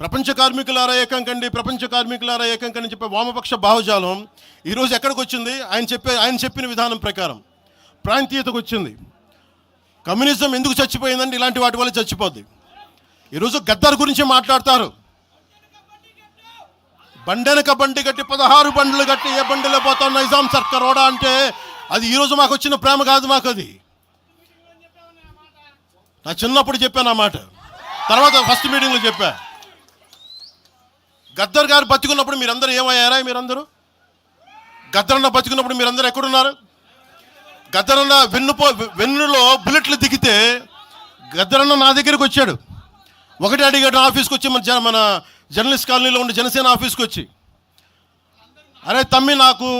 ప్రపంచ కార్మికులారా ఏకం కండి, ప్రపంచ కార్మికులారా ఏకం కండి చెప్పే వామపక్ష భావజాలం ఈరోజు ఎక్కడికి వచ్చింది? ఆయన చెప్పిన విధానం ప్రకారం ప్రాంతీయతకు వచ్చింది. కమ్యూనిజం ఎందుకు చచ్చిపోయిందంటే ఇలాంటి వాటి వల్ల చచ్చిపోద్ది. ఈరోజు గద్దర్ గురించి మాట్లాడతారు. బండెనక బండి కట్టి 16 బండ్లు కట్టి ఏ బండిలో పోతాం నైజాం సర్కార్ ఓడా అంటే అది ఈరోజు మాకు వచ్చిన ప్రేమ కాదు. మాకు అది నా చిన్నప్పుడు చెప్పాను ఆ మాట, తర్వాత ఫస్ట్ మీటింగ్లో చెప్పా. గద్దర్ గారు బతికున్నప్పుడు మీరందరూ ఏమయ్యారా? మీరందరూ గద్దరన్న బతికున్నప్పుడు మీరందరూ ఎక్కడున్నారు? గద్దరన్న వెన్నులో బుల్లెట్లు దిగితే గద్దరన్న నా దగ్గరికి వచ్చాడు. ఒకటి అడిగాడు నా ఆఫీస్కి వచ్చి, మన జర్నలిస్ట్ కాలనీలో ఉండే జనసేన ఆఫీస్కి వచ్చి, అరే తమ్మి నాకు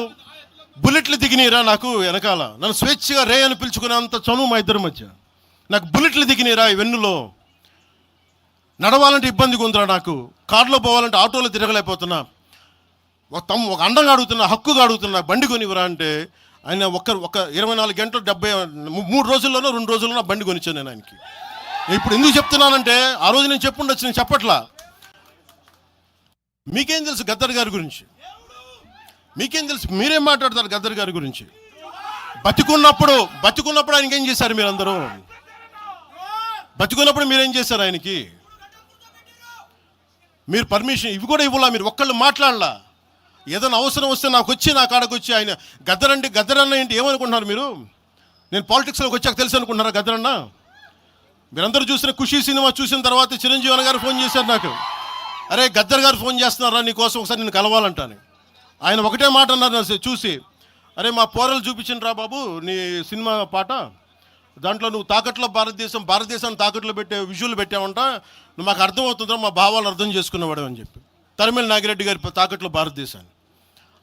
బుల్లెట్లు దిగినీరా, నాకు వెనకాల నన్ను స్వేచ్ఛగా రే అని పిలుచుకునే అంత చనువు మా ఇద్దరి మధ్య, నాకు బుల్లెట్లు దిగినీరా ఈ వెన్నులో, నడవాలంటే ఇబ్బందిగా ఉందిరా, నాకు కారులో పోవాలంటే ఆటోలో తిరగలేకపోతున్నా, ఒక అండంగా అడుగుతున్నా, హక్కుగా అడుగుతున్నా, బండి కొనివరా అంటే ఆయన ఒక 24 గంటలు 3 రోజుల్లోనో 2 రోజుల్లోనో బండి కొనిచ్చాను నేను ఆయనకి. ఇప్పుడు ఎందుకు చెప్తున్నానంటే ఆ రోజు నేను చెప్పుండొచ్చు, నేను చెప్పట్లా. మీకేం తెలుసు గద్దర్ గారి గురించి? మీకేం తెలుసు? మీరేం మాట్లాడతారు గద్దర్ గారి గురించి? బతికున్నప్పుడు ఆయనకి ఏం చేశారు? మీరందరూ బతికున్నప్పుడు మీరేం చేశారు ఆయనకి? మీరు పర్మిషన్ ఇవి కూడా ఇవ్వాలా? మీరు ఒక్కళ్ళు మాట్లాడలా? ఏదైనా అవసరం వస్తే నా కాడకు వచ్చి ఆయన గద్దర్ అన్న ఏంటి ఏమనుకుంటున్నారు మీరు? నేను పాలిటిక్స్లోకి వచ్చాక తెలుసు అనుకుంటున్నారా గద్దర్ అన్న? మీరందరూ చూసిన ఖుషీ సినిమా చూసిన తర్వాత చిరంజీవి గారు ఫోన్ చేశారు నాకు, అరే గద్దర్ గారు ఫోన్ చేస్తున్నారా నీకోసం, ఒకసారి నేను కలవాలంటాను. ఆయన ఒకటే మాట అన్నారు చూసి, అరే మా పోరలు చూపించిన బాబు నీ సినిమా పాట, దాంట్లో నువ్వు తాకట్లో భారతదేశాన్ని తాకట్లో పెట్టే విజువల్ పెట్టావంట, నువ్వు మాకు అర్థమవుతుందో మా భావాలు అర్థం చేసుకునేవాడు అని చెప్పి, తరిమేల నాగిరెడ్డి గారి తాకట్లో భారతదేశాన్ని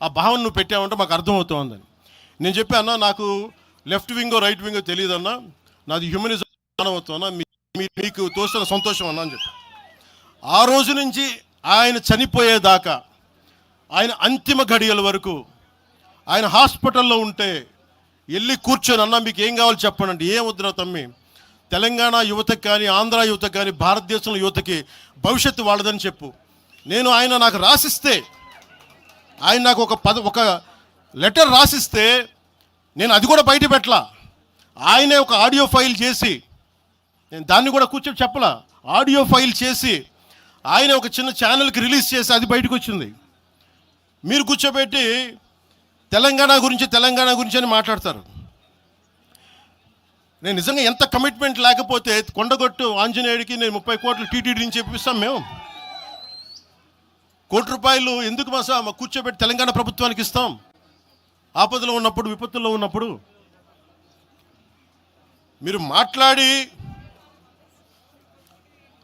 ఆ భావం నువ్వు పెట్టావంటే మాకు అర్థమవుతుందని నేను చెప్పాను. నాకు లెఫ్ట్ వింగో రైట్ వింగో తెలియదన్నా, నాది హ్యూమనిజం అవుతున్నా, మీకు తోసిన సంతోషం అన్నా అని చెప్పి. ఆ రోజు నుంచి ఆయన చనిపోయేదాకా, ఆయన అంతిమ ఘడియల వరకు ఆయన హాస్పిటల్లో ఉంటే వెళ్ళి కూర్చొని, అన్నా మీకు ఏం కావాలో చెప్పండి అంటే, ఏం వద్దురా తమ్మి, తెలంగాణ యువతకి కానీ ఆంధ్ర యువతకి కానీ భారతదేశంలో యువతకి భవిష్యత్తు వాళ్ళదని చెప్పు. ఆయన నాకు రాసిస్తే, ఆయన నాకు ఒక లెటర్ రాసిస్తే నేను అది కూడా బయట పెట్టలా. ఆయనే ఒక ఆడియో ఫైల్ చేసి, నేను దాన్ని కూడా కూర్చొని చెప్పలా, ఆడియో ఫైల్ చేసి ఆయన ఒక చిన్న ఛానల్కి రిలీజ్ చేసి అది బయటకు వచ్చింది. మీరు కూర్చోబెట్టి తెలంగాణ గురించి అని మాట్లాడతారు. నేను నిజంగా ఎంత కమిట్మెంట్ లేకపోతే కొండగొట్టు ఆంజనేయుడికి నేను 30 కోట్లు టీటీడీ నుంచి చెప్పిస్తాం. మేము ₹1 కోటి ఎందుకు మా కూర్చోబెట్టి తెలంగాణ ప్రభుత్వానికి ఇస్తాం? ఆపదలో ఉన్నప్పుడు, విపత్తుల్లో ఉన్నప్పుడు మీరు మాట్లాడి,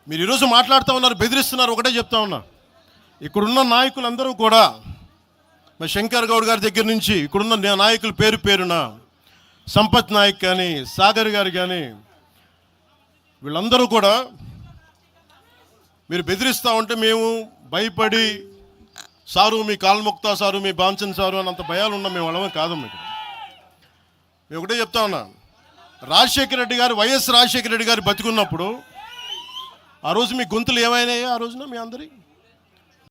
మీరు ఈరోజు మాట్లాడుతూ ఉన్నారు, బెదిరిస్తున్నారు. ఒకటే చెప్తా ఉన్నా, ఇక్కడున్న నాయకులందరూ కూడా, మా శంకర్ గౌడ్ గారి దగ్గర నుంచి ఇక్కడున్న నాయకులు పేరున సంపత్ నాయక్ కానీ, సాగర్ గారు కానీ, వీళ్ళందరూ కూడా మీరు బెదిరిస్తూ ఉంటే మేము భయపడి, సారు మీ కాల్ముక్తా సారు, మీ బాంచన్ సారు అని అంత భయాలు ఉన్నాం. మేము వాళ్ళమే కాదమ్మా. ఇక్కడ మేము ఒకటే చెప్తా ఉన్నా, వైఎస్ రాజశేఖర రెడ్డి గారు బతికున్నప్పుడు ఆ రోజు మీ గొంతులు ఏమైనాయో ఆ రోజున మీ అందరి